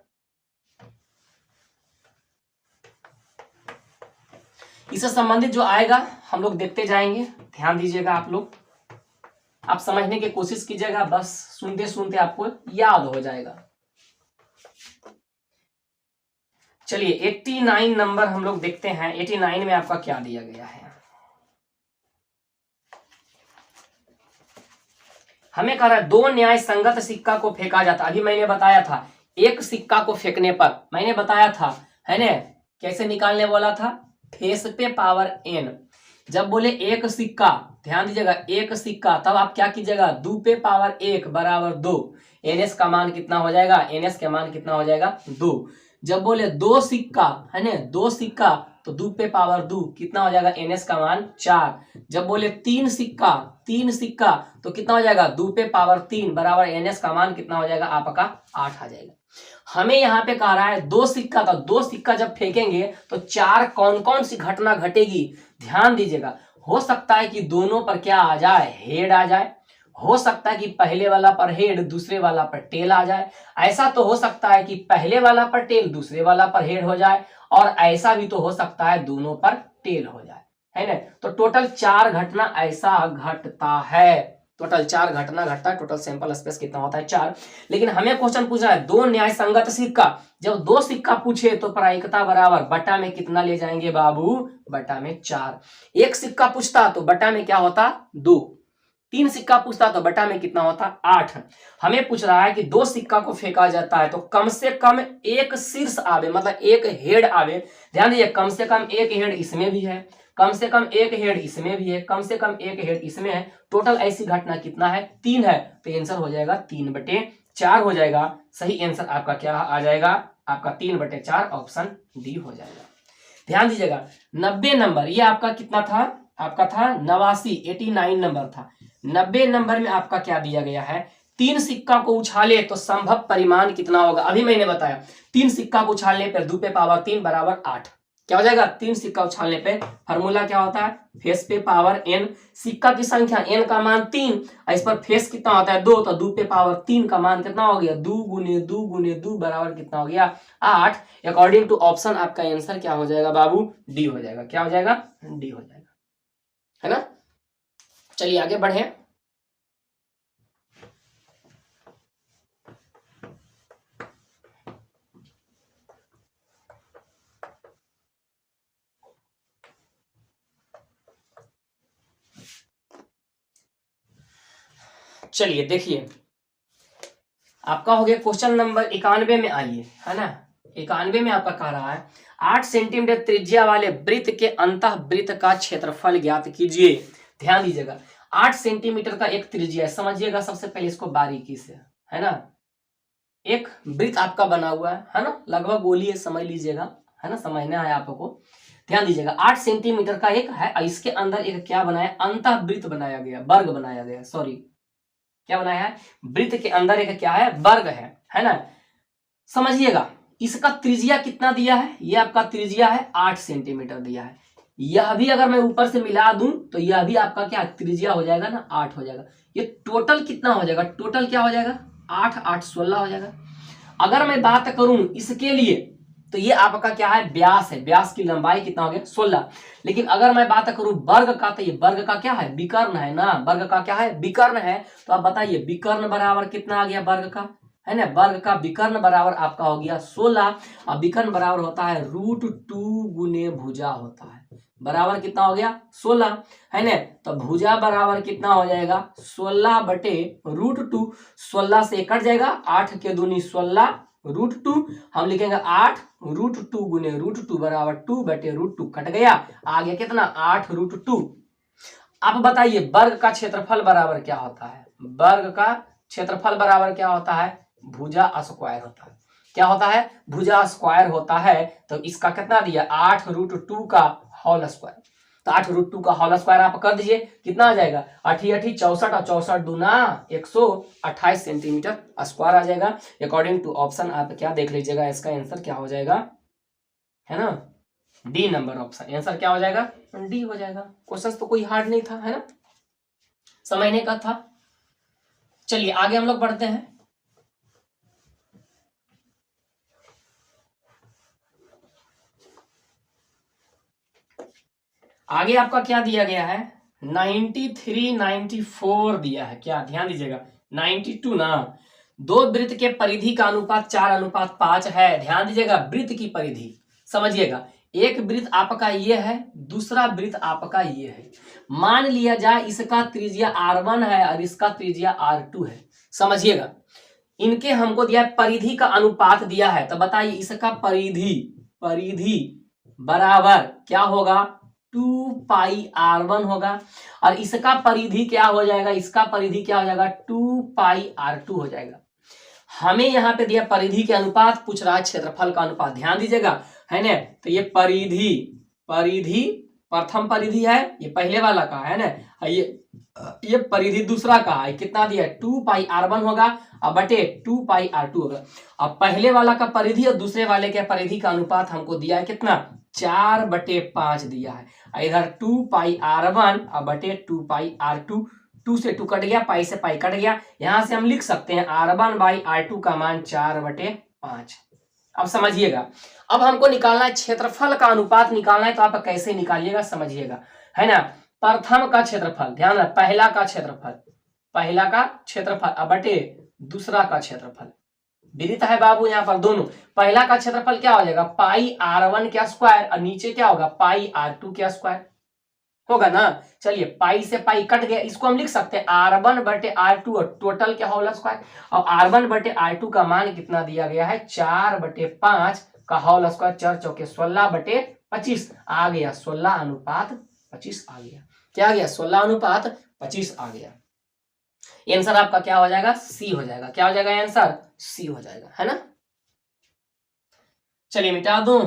इससे संबंधित जो आएगा हम लोग देखते जाएंगे। ध्यान दीजिएगा आप लोग, आप समझने की कोशिश कीजिएगा, बस सुनते सुनते आपको याद हो जाएगा। चलिए 89 नंबर हम लोग देखते हैं। 89 में आपका क्या दिया गया है? हमें कह रहा है 2 न्याय संगत सिक्का को फेंका जाता। अभी मैंने बताया था, एक सिक्का को फेंकने पर मैंने बताया था, है ना, कैसे निकालने बोला था? फेस पे पावर n। जब बोले एक सिक्का, ध्यान दीजिएगा, एक सिक्का, तब आप क्या कीजिएगा? 2 पे पावर 1 बराबर 2। ns का मान कितना हो जाएगा? ns का मान कितना हो जाएगा? 2। जब बोले 2 सिक्का, है ना, 2 सिक्का, तो 2 पे पावर 2 कितना हो जाएगा? ns का मान 4। जब बोले 3 सिक्का, 3 सिक्का, तो कितना हो जाएगा? 2 पे पावर 3 बराबर ns का मान कितना हो जाएगा? आपका 8 आ जाएगा। हमें यहाँ पे कह रहा है 2 सिक्का था, 2 सिक्का जब फेंकेंगे तो 4 कौन कौन सी घटना घटेगी? ध्यान दीजिएगा, हो सकता है कि दोनों पर क्या आ जाए? हेड आ जाए। हो सकता है कि पहले वाला पर हेड, दूसरे वाला पर टेल आ जाए। ऐसा तो हो सकता है कि पहले वाला पर टेल, दूसरे वाला पर हेड हो जाए, और ऐसा भी तो हो सकता है दोनों पर टेल हो जाए, है ना। तो टोटल 4 घटना ऐसा घटता है। टोटल 4 घटना घटता है। टोटल सैंपल स्पेस कितना होता है? 4। लेकिन हमें क्वेश्चन पूछा है 2 न्याय संगत सिक्का। जब 2 सिक्का पूछे तो प्रायिकता बराबर बटा में कितना ले जाएंगे बाबू? बटा में 4। एक सिक्का पूछता तो बटा में क्या होता? 2। 3 सिक्का पूछता तो बटा में कितना होता? 8। हमें पूछ रहा है कि 2 सिक्का को फेंका जाता है तो कम से कम एक शीर्ष आवे, मतलब एक हेड आवे। ध्यान दीजिए, कम से कम एक हेड इसमें भी है, कम से कम एक हेड इसमें भी है, कम से कम एक हेड इसमें है। टोटल ऐसी घटना कितना है? 3 है। तो आंसर हो जाएगा 3/4 हो जाएगा। सही आंसर आपका क्या आ जाएगा? आपका 3/4 ऑप्शन डी हो जाएगा। ध्यान दीजिएगा, 90 नंबर ये आपका कितना था? आपका था 89, 89 नंबर था। 90 नंबर में आपका क्या दिया गया है? 3 सिक्का को उछाले तो संभव परिमाण कितना होगा? अभी मैंने बताया 3 सिक्का को उछालने पर 2 पे पावर 3 बराबर 8। क्या हो जाएगा? 3 सिक्का उछालने पे फॉर्मूला क्या होता है? फेस पे पावर n। सिक्का की संख्या n का मान 3, इस पर फेस कितना होता है? 2, तो 2 पे पावर 3 का मान कितना हो गया? 2 गुने 2 गुने 2 बराबर कितना हो गया? 8। अकॉर्डिंग टू ऑप्शन आपका आंसर क्या हो जाएगा बाबू? डी हो जाएगा। क्या हो जाएगा? डी हो जाएगा, है ना। चलिए आगे बढ़े। चलिए देखिए, आपका हो गया क्वेश्चन नंबर 91 में आइए, है ना। 91 में आपका कह रहा है 8 सेंटीमीटर त्रिज्या वाले वृत्त के अंतः वृत्त का क्षेत्रफल ज्ञात कीजिए। ध्यान दीजिएगा 8 सेंटीमीटर का एक त्रिज्या है। समझिएगा सबसे पहले इसको बारीकी से, है ना। एक वृत्त आपका बना हुआ है ना, लगभग गोली है, समझ लीजिएगा, है ना, समझना है आपको। ध्यान दीजिएगा 8 सेंटीमीटर का एक है, इसके अंदर एक क्या बनाया, अंतःवृत्त बनाया गया, वर्ग बनाया गया, सॉरी क्या बनाया है, वृत्त के अंदर एक क्या है, वर्ग है ना। समझिएगा इसका त्रिज्या कितना दिया है, ये आपका त्रिज्या है 8 सेंटीमीटर दिया है। यह भी अगर मैं ऊपर से मिला दूं तो यह भी आपका क्या त्रिज्या हो जाएगा ना, 8 हो जाएगा। ये टोटल कितना हो जाएगा, टोटल क्या हो जाएगा, 8 8 16 हो जाएगा। अगर मैं बात करूं इसके लिए तो ये आपका क्या है, व्यास है, व्यास की लंबाई कितना हो गया 16। लेकिन अगर मैं बात करूं वर्ग का तो ये वर्ग का क्या है, विकर्ण है ना, वर्ग का क्या है, विकर्ण है। तो आप बताइए विकर्ण बराबर कितना आ गया वर्ग का, है ना, वर्ग का विकर्ण बराबर आपका हो गया 16। और विकर्ण बराबर होता है √2 गुने भुजा होता है, बराबर कितना हो गया 16, है ना। तो भुजा बराबर कितना हो जाएगा 16 बटे √2, 16 से कट जाएगा, 8 के दूनी 16 √2, हम लिखेंगे 8 √2 गुने √2 बराबर 2 बटे √2, कट गया, आ गया कितना 8 √2। आप बताइए वर्ग का क्षेत्रफल बराबर क्या होता है, वर्ग का क्षेत्रफल बराबर क्या होता है, भुजा स्क्वायर होता है। क्या होता है, भुजा स्क्वायर होता है। तो इसका कितना दिया 8 √2 का होल स्क्वायर। तो 8 √2 का होल स्क्वायर आप कर दीजिए, कितना आ जाएगा 8 8 64 और 64 दूना 128 सेंटीमीटर स्क्वायर आ जाएगा। अकॉर्डिंग टू ऑप्शन आप क्या देख लीजिएगा, इसका आंसर क्या हो जाएगा, है ना, डी नंबर ऑप्शन। आंसर क्या हो जाएगा, डी हो जाएगा। क्वेश्चन तो कोई हार्ड नहीं था, है ना, समझने का था। चलिए आगे हम लोग बढ़ते हैं। आगे आपका क्या दिया गया है, 93 94 दिया है, क्या ध्यान दीजिएगा 92 ना। दो वृत्त के परिधि का अनुपात 4:5 है। ध्यान दीजिएगा वृत्त की परिधि, समझिएगा एक वृत्त आपका ये है, दूसरा वृत्त आपका ये है। मान लिया जाए इसका त्रिज्या R1 है और इसका त्रिज्या R2 है। समझिएगा इनके हमको दिया है, परिधि का अनुपात दिया है। तो बताइए इसका परिधि बराबर क्या होगा, 2πr1 होगा, और इसका परिधि क्या हो जाएगा, इसका परिधि क्या हो जाएगा 2πr2 हो जाएगा। हमें यहाँ पे दिया परिधि के अनुपात, पूछ रहा है क्षेत्रफल का अनुपात। ध्यान दीजिएगा, है ना। तो ये परिधि प्रथम परिधि है, ये पहले वाला का है ना, ये परिधि दूसरा का है, कितना दिया 2πr1 होगा और बटे 2πr2 होगा। अब पहले वाला का परिधि और दूसरे वाले के परिधि का अनुपात हमको दिया है कितना 4/5 दिया है। इधर 2πr1 और बटे 2πr2, 2 से 2 कट गया, पाई से पाई कट गया। यहां से हम लिख सकते हैं R1/R2 का मान 4/5। अब समझिएगा, अब हमको निकालना है क्षेत्रफल का अनुपात निकालना है। तो आप कैसे निकालिएगा समझिएगा, है ना। प्रथम का क्षेत्रफल, ध्यान रख, पहला का क्षेत्रफल अब बटे दूसरा का क्षेत्रफल, विदित है बाबू यहाँ पर दोनों। पहला का क्षेत्रफल क्या हो जाएगा πr1 का स्क्वायर और नीचे क्या होगा πr2 का स्क्वायर होगा ना। चलिए पाई से पाई कट गया, इसको हम लिख सकते हैं R1/R2 और टोटल क्या होल स्क्वायर। अब R1/R2 का मान कितना दिया गया है 4/5 का होल स्क्वायर, 4 चौके 16/25 आ गया, 16:25 आ गया। क्या आ गया 16:25 आ गया। आंसर आपका क्या हो जाएगा, सी हो जाएगा। क्या हो जाएगा आंसर, सी हो जाएगा, है ना। चलिए मिटा दूं,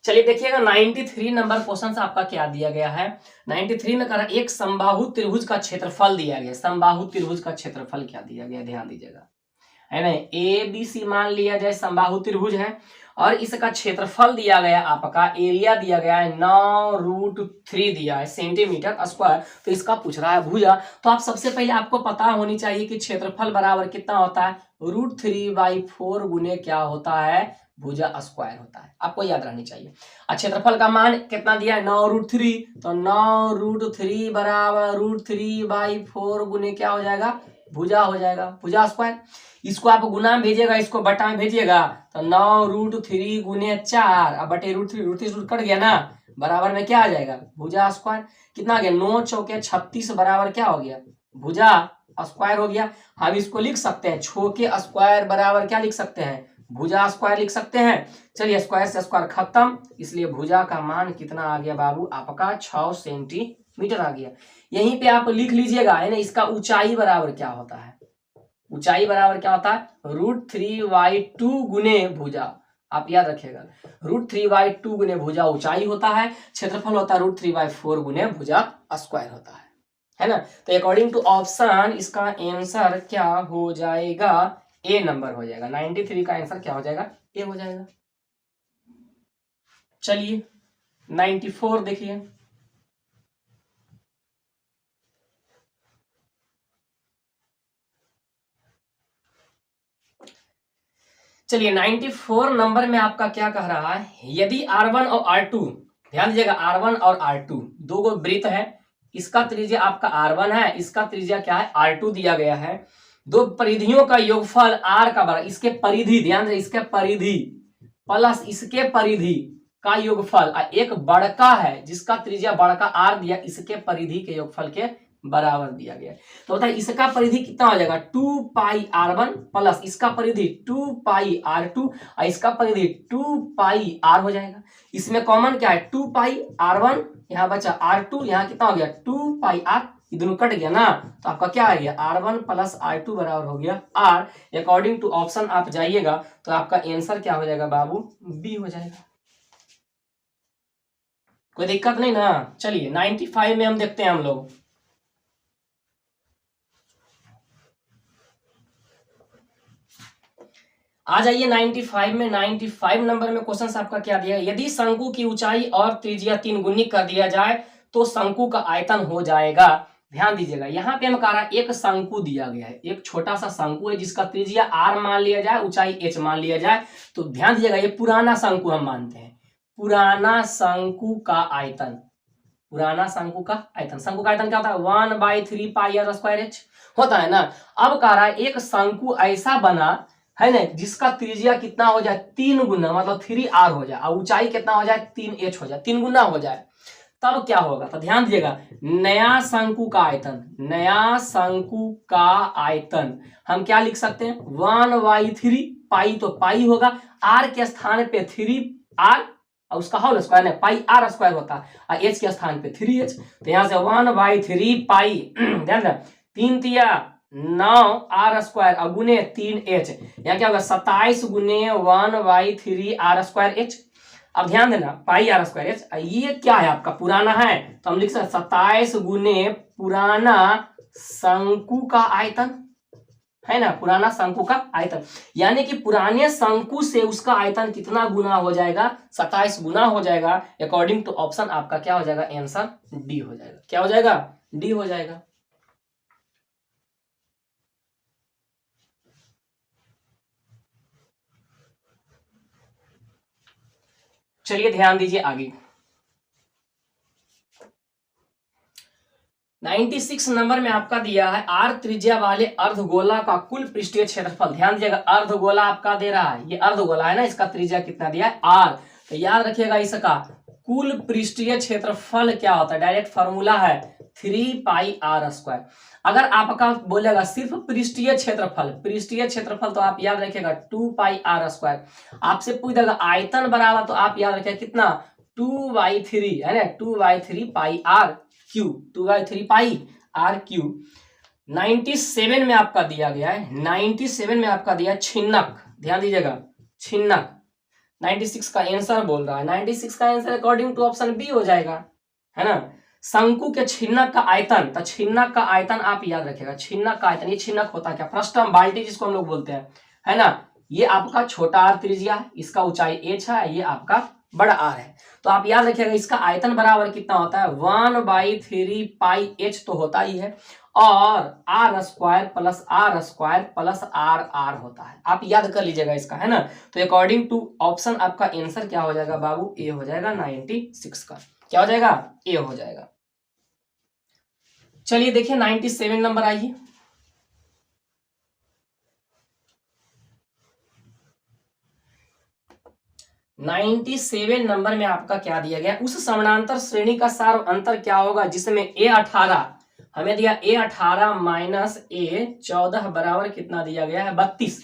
चलिए देखिएगा 93 नंबर क्वेश्चन आपका क्या दिया गया है। 93 में करा एक समबाहु त्रिभुज का क्षेत्रफल दिया गया। समबाहु त्रिभुज का क्षेत्रफल क्या दिया गया, ध्यान दीजिएगा, है ना। ABC मान लिया जाए समबाहु त्रिभुज है और इसका क्षेत्रफल दिया गया आपका, एरिया दिया गया है 9√3 दिया है सेंटीमीटर स्क्वायर। तो इसका पूछ रहा है भुजा। तो आप सबसे पहले आपको पता होनी चाहिए कि क्षेत्रफल बराबर कितना होता है, √3/4 गुने क्या होता है, भुजा स्क्वायर होता है, आपको याद रहनी चाहिए। क्षेत्रफल का मान कितना दिया है 9√3, तो 9√3 बराबर √3/4 गुने क्या हो जाएगा, भुजा हो जाएगा, भुजा स्क्वायर। इसको आप गुना में भेजिएगा, इसको बटा में भेजिएगा, तो 9√3 गुने 4 अब बटे √3 कट गया ना, बराबर में क्या आ जाएगा भुजा स्क्वायर। कितना आ गया 9 चौके 36 बराबर क्या हो गया भुजा स्क्वायर हो गया। हम इसको लिख सकते हैं छो के स्क्वायर बराबर क्या लिख सकते हैं, भुजा स्क्वायर लिख सकते हैं। चलिए स्क्वायर से स्क्वायर खत्म, इसलिए भुजा का मान कितना आ गया बाबू आपका 6 सेंटीमीटर आ गया। यहीं पे आप लिख लीजिएगा है ना, इसका ऊंचाई बराबर क्या होता है, ऊंचाई बराबर क्या होता है √3/2 गुने भुजा। आप याद रखिएगा √3/2 गुने भुजा ऊंचाई होता है, क्षेत्रफल होता है √3/4 गुने भुजा स्क्वायर होता है ना। तो अकॉर्डिंग टू ऑप्शन इसका आंसर क्या हो जाएगा, ए नंबर हो जाएगा। 93 का आंसर क्या हो जाएगा, ए हो जाएगा। चलिए 94 देखिए। चलिए 94 नंबर में आपका क्या कह रहा है, यदि R1 और R2, ध्यान दीजिएगा R1 और R2 दो गो वृत्त है, इसका त्रिज्या आपका R1 है, इसका त्रिज्या क्या है R2 दिया गया है। दो परिधियों का योगफल R का बराबर, इसके परिधि ध्यान दे, इसके परिधि प्लस इसके परिधि का योगफल, एक बड़का है जिसका त्रिज्या बड़का R दिया, इसके परिधि के योगफल के बराबर दिया गया। तो होता है इसका परिधि कितना हो जाएगा 2πr1 प्लस इसका परिधि 2πr2 और इसका परिधि 2πr हो जाएगा। इसमें कॉमन क्या है 2πr1, यहाँ बचा r2, यहाँ कितना हो गया 2πr, ये दोनों कट गया ना, तो आपका क्या आ गया R1 प्लस R2 बराबर हो गया R। अकॉर्डिंग टू ऑप्शन आप जाइएगा तो आपका आंसर क्या हो जाएगा बाबू, बी हो जाएगा। कोई दिक्कत नहीं ना। चलिए 95 में हम देखते हैं हम लोग। आ जाइए 95 में। 95 नंबर में क्वेश्चन आपका क्या दिया, यदि शंकु की ऊंचाई और त्रिज्या 3 गुनी कर दिया जाए तो शंकु का आयतन हो जाएगा। ध्यान दीजिएगा यहाँ पे हम कह रहा है एक शंकु दिया गया है, एक छोटा सा शंकु है जिसका त्रिज्या r मान लिया जाए, ऊंचाई h मान लिया जाए। तो ध्यान दीजिएगा ये पुराना शंकु हम मानते हैं, पुराना शंकु का आयतन, पुराना शंकु का आयतन, शंकु का आयतन क्या होता है 1/3πr² होता है ना। अब कह रहा है एक शंकु ऐसा बना है ना जिसका त्रिज्या कितना हो जाए 3 गुना, मतलब 3r हो जाए, और ऊंचाई कितना हो जाए 3h हो जाए, 3 गुना हो जाए, तब क्या होगा। तो ध्यान दीजिएगा नया शंकु का आयतन, नया शंकु का आयतन हम क्या लिख सकते हैं 1/3 पाई, तो पाई होगा, r के स्थान पे 3r और उसका होल स्क्वायर है πr² होता है, और h के स्थान पे 3h, तो यहां से 1/3 पाई ध्यान दें 3 तिया 9r² और गुने 3h, यहाँ क्या होगा 27 गुने 1/3r²h। अब ध्यान देना πr²h, ये क्या है आपका पुराना है, तो हम लिख सकते 27 गुने पुराना शंकु का आयतन, है ना, पुराना शंकु का आयतन, यानी कि पुराने शंकु से उसका आयतन कितना गुना हो जाएगा 27 गुना हो जाएगा। अकॉर्डिंग टू ऑप्शन आपका क्या हो जाएगा आंसर डी हो जाएगा। क्या हो जाएगा, डी हो जाएगा। चलिए ध्यान दीजिए आगे 96 नंबर में आपका दिया है r त्रिज्या वाले अर्धगोला का कुल पृष्ठीय क्षेत्रफल। ध्यान दीजिएगा अर्धगोला आपका दे रहा है, ये अर्धगोला है ना, इसका त्रिज्या कितना दिया है r, तो याद रखिएगा इसका कुल पृष्ठीय क्षेत्रफल क्या होता है, डायरेक्ट फॉर्मूला है 3πr²। अगर आपका बोलेगा सिर्फ पृष्ठीय क्षेत्रफल, पृष्ठीय क्षेत्रफल तो आप याद रखिएगा 2πr²। आपसे पूछ देगा आयतन बराबर, तो आप याद रखिएगा कितना 2/3 है ना, 2/3πr क्यूब, 2/3πr³। 97 में आपका दिया गया है, 97 में आपका दिया छिन्नक, ध्यान दीजिएगा छिन्नक, 96 का आंसर बोल रहा है, 96 का answer according to option B हो जाएगा, है ना। शंकु के छिन्नक का आयतन, तो छिन्नक का आयतन आप याद रखिएगा, छिन्नक का आयतन, ये छिन्नक होता है क्या, फ्रस्टम बाल्टी जिसको हम लोग बोलते हैं, है ना। ये आपका छोटा r त्रिज्या है, इसका ऊंचाई h है, ये आपका बड़ा r है, तो आप याद रखिएगा इसका आयतन बराबर कितना होता है 1/3πh तो होता ही है, और r² plus r² plus r होता है, आप याद कर लीजिएगा इसका, है ना। तो अकॉर्डिंग टू ऑप्शन आपका आंसर क्या हो जाएगा बाबू, ए हो जाएगा 96 का, क्या हो जाएगा ए हो जाएगा। चलिए देखिए 97 नंबर आइए। $97 में आपका क्या दिया गया, उस समानांतर श्रेणी का सार अंतर क्या होगा जिसमें A18 हमें दिया A18 माइनस A14 बराबर कितना दिया गया है 32।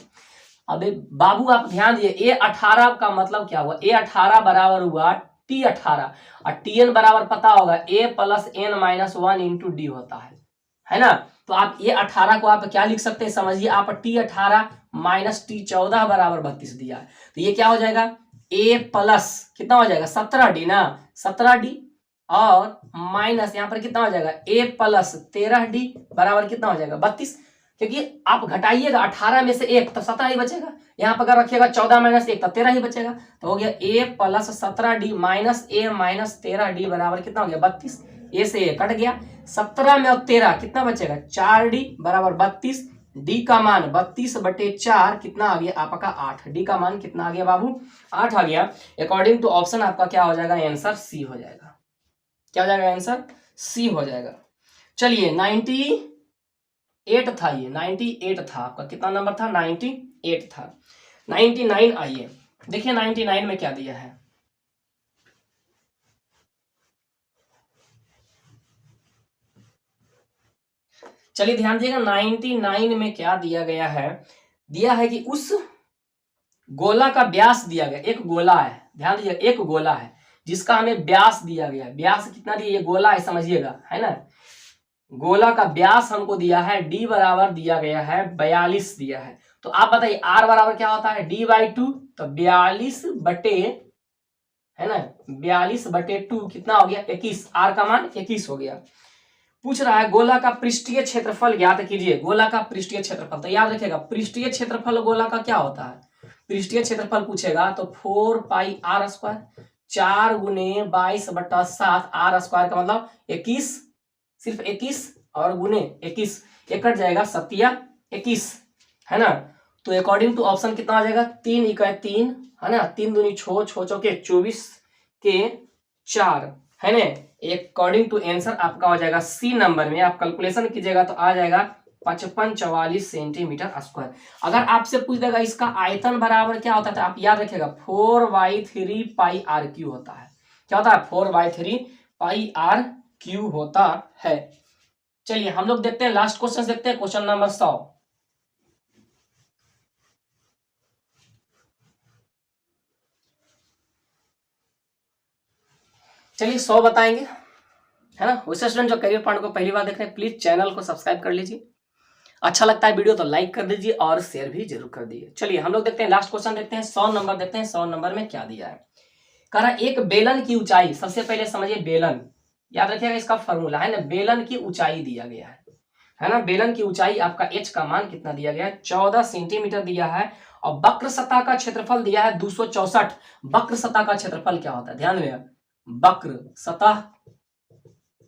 अबे बाबू आप ध्यान दिए A18 का मतलब क्या हुआ, A18 बराबर हुआ T18 और Tn बराबर पता होगा A plus n minus 1 into D होता है ना। तो आप A18 को आप क्या लिख सकते हैं, समझिए आप T18 माइनस T14 बराबर 32 दिया है, तो ये क्या हो जाएगा A प्लस कितना हो जाएगा 17D ना, 17D और माइनस यहाँ पर कितना हो जाएगा A प्लस 13D बराबर कितना हो जाएगा 32, क्योंकि आप घटाइएगा 18 में से 1 तो 17 ही बचेगा, यहाँ पर अगर रखिएगा 14 माइनस 1 तो 13 ही बचेगा, तो हो गया A plus 17D minus A minus 13D बराबर कितना हो गया 32। ए से ए कट गया, 17 में और 13 कितना बचेगा 4D बराबर 32। डी का मान 32/4 कितना आ गया आपका 8। डी का मान कितना आ गया बाबू 8 आ गया। अकॉर्डिंग टू ऑप्शन आपका क्या हो जाएगा आंसर सी हो जाएगा। क्या हो जाएगा आंसर सी हो जाएगा। चलिए 98 था, ये 98 था आपका, कितना नंबर था 98 था। 99 आइए देखिए 99 में क्या दिया है। चलिए ध्यान दिएगा 99 में क्या दिया गया है, दिया है कि उस गोला का व्यास दिया गया, एक गोला है, ध्यान दीजिएगा एक गोला है जिसका हमें व्यास दिया गया, व्यास कितना दिया, ये गोला है समझिएगा है ना, गोला का व्यास हमको दिया है डी बराबर दिया गया है 42 दिया है। तो आप बताइए आर बराबर क्या होता है D/2, तो 42 बटे है ना 42/2 कितना हो गया 21, आर का मान 21 हो गया। पूछ रहा है गोला का पृष्ठीय क्षेत्रफल ज्ञात कीजिए, गोला का पृष्ठीय क्षेत्रफल, तो याद रखिएगा पृष्ठीय क्षेत्रफल गोला का क्या होता है, पृष्ठीय क्षेत्रफल पूछेगा तो 4πr², 4 गुने 22/7 r² का मतलब 21, सिर्फ 21 और गुने 21 एक कट जाएगा 7/21 है ना। तो अकॉर्डिंग टू ऑप्शन कितना आ जाएगा 3 × 3 है ना, 3 दूनी 6, 6 चौके 24 के 4 है ना। अकॉर्डिंग टू आंसर आपका हो जाएगा सी नंबर में, आप कैलकुलेशन कीजिएगा तो आ जाएगा 5544 सेंटीमीटर स्क्वायर। अगर आपसे पूछ देगा इसका आयतन बराबर क्या होता है तो आप याद रखिएगा 4/3πr³ होता है। क्या होता है 4/3πr³ होता है। चलिए हम लोग देखते हैं लास्ट क्वेश्चन, देखते हैं क्वेश्चन नंबर 100। चलिए 100 बताएंगे है ना। वैसे स्टूडेंट जो करियर पॉइंट को पहली बार देख रहे हैं प्लीज चैनल को सब्सक्राइब कर लीजिए, अच्छा लगता है वीडियो तो लाइक कर दीजिए और शेयर भी जरूर कर दीजिए। चलिए हम लोग देखते हैं लास्ट क्वेश्चन, देखते हैं 100 नंबर, देखते हैं 100 नंबर में क्या दिया है। कह रहा एक बेलन की ऊंचाई, सबसे पहले समझिए बेलन, याद रखिएगा इसका फॉर्मूला है ना, बेलन की ऊंचाई दिया गया है ना, बेलन की ऊंचाई आपका h का मान कितना दिया गया है 14 सेंटीमीटर दिया है, और वक्र सतह का क्षेत्रफल दिया है 264। वक्र सतह का क्षेत्रफल क्या होता है ध्यान में, वक्र सतह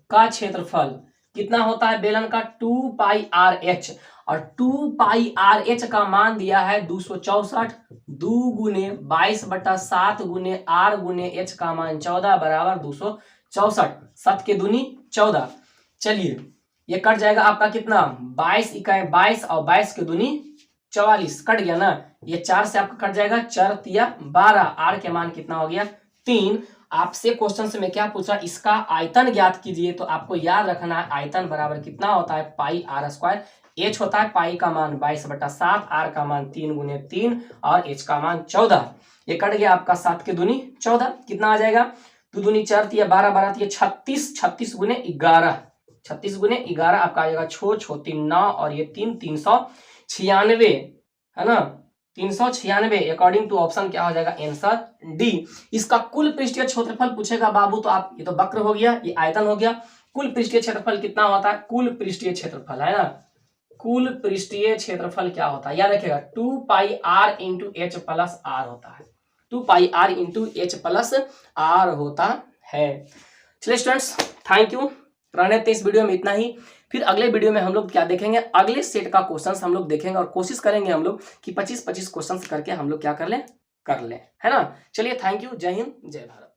का क्षेत्रफल कितना होता है बेलन का 2πrh, और 2πrh का मान दिया है 264, 2 गुने 22/7 गुने r गुने h का मान 14 बराबर 264, 7 के दूनी 14। चलिए ये कट जाएगा आपका कितना 22 × 22 और 22 के दूनी 44 कट गया ना, ये 4 से आपका कट जाएगा 4 × 12, r के मान कितना हो गया 3। आपसे क्वेश्चन में क्या पूछा इसका आयतन ज्ञात कीजिए, तो आपको याद रखना है आयतन बराबर कितना होता है πr², h होता है पाई का मान 22/7, r का मान 3 गुने 3 और h का मान 14। ये कट गया आपका 7 के दूनी 14 कितना आ जाएगा 2 दूनी 4 × 12, 12 × 36, 36 गुने 11, 36 गुने 11 आपका आ जाएगा 6, 6 3 9 और ये 3 396 है ना, 396। अकॉर्डिंग टू ऑप्शन क्या हो जाएगा आंसर डी। इसका कुल पृष्ठीय क्षेत्रफल पूछेगा बाबू, तो आप ये तो वक्र हो गया, ये आयतन हो गया, कुल पृष्ठीय क्षेत्रफल कितना होता है, कुल पृष्ठीय क्षेत्रफल है ना, कुल पृष्ठीय क्षेत्रफल क्या होता है याद रखिएगा 2πr × h + r होता है, 2πr × h + r होता है। चलिए स्टूडेंट्स थैंक यू, रहने देते इस वीडियो में इतना ही। फिर अगले वीडियो में हम लोग क्या देखेंगे, अगले सेट का क्वेश्चंस हम लोग देखेंगे और कोशिश करेंगे हम लोग कि 25-25 क्वेश्चंस करके हम लोग क्या कर लें है ना। चलिए थैंक यू, जय हिंद जय भारत।